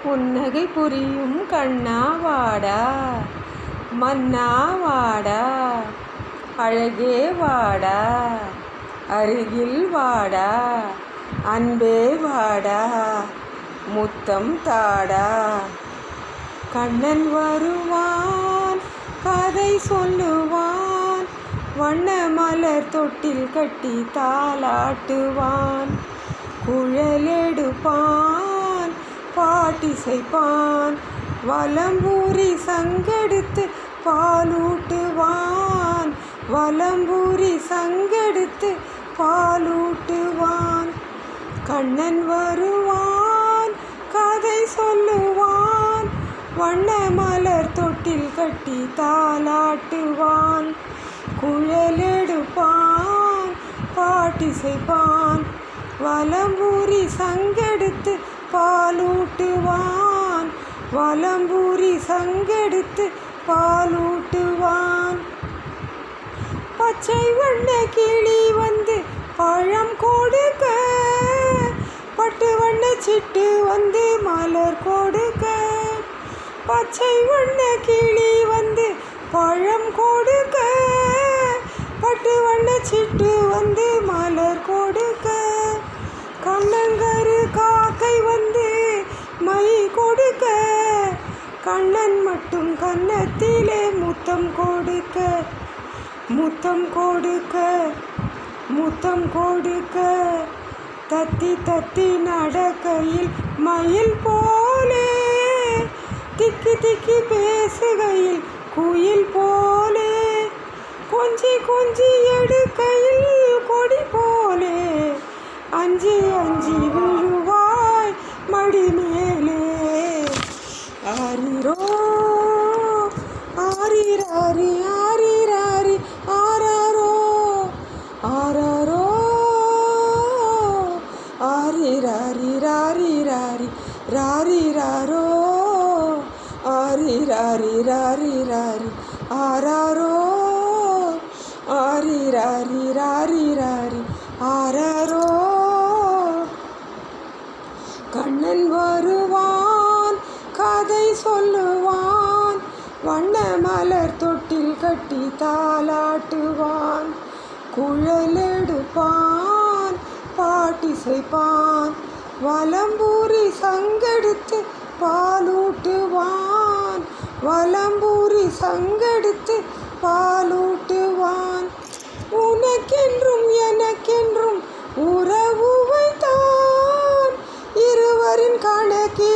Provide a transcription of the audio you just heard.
புன்னகை புரியும் கண்ணா வாடா, மன்னா வாடா, அழகே வாடா, அருகில் வாடா, அன்பே வாடா, முத்தம் தாடா. கண்ணன் வருவான், கதை சொல்லுவான், வண்ண மலர் தொட்டில் கட்டி தாலாட்டுவான், குழலெடுப்பான், பாட்டிசைப்பான், வலம்பூரி சங்கெடுத்து பாலூட்டுவான், வலம்பூரி சங்கெடுத்து பாலூட்டுவான். கண்ணன் வருவான், கதை சொல்லுவான், வண்ண மலர் தொட்டில் கட்டி தாலாட்டுவான், குழலெடுப்பான், பாட்டிசைப்பான், வலம்பூரி சங்கெடுத்து பாலூட்டுவான், வலம்பூரி சங்கெடுத்து பாலூட்டுவான். பச்சை வண்ண கிளி வந்து பழம் கொடுக்க, பட்டு வண்ண சிட்டு வந்து மலர் கொடுக்க, பச்சை வண்ண கிளி வந்து பழம் கொடுக்க, பட்டு வண்ண சிட்டு வந்து மலர் கொடுக்க, கண்ணங்கரு காக்கை வந்து மை கொடுக்க, கண்ணன் மட்டும் கன்னத்திலே முத்தம் கொடுக்க, முத்தம் கொடுக்க, முத்தம் கொடுக்க. தத்தி தத்தி நடக்கையில் மயில் போலே, திக்கி திக்கி பேசுகையில் குயில் போலே, கொஞ்சி கொஞ்சி எடுக்கையில் கொடி போலே, அஞ்சி அஞ்சி விழுவாய் மடி மேலே. ஆரிரோ ஆரிராரி ஆரிராரி ஆராரோ ஆராரோ ஆரிராரி ராரிராரி ராரிராரோ ஆரிராரி ராரிராரி ஆராரோ ஆரிராரி ராரிராரி ஆராரோ. கண்ணன் வருவான், கதை சொல்லுவான், வண்ண மலர் தொட்டில் கட்டி தாலாட்டுவான், குழலெடுப்பான், பாட்டிசைப்பான், வலம்பூரி சங்கெடுத்து பாலூட்டுவான், வலம்பூரி சங்கெடுத்து பாலூட்டுவான். உனக்கென்றும் எனக்கென்றும் உறவு வைத்தான், இருவரின் கணக்கே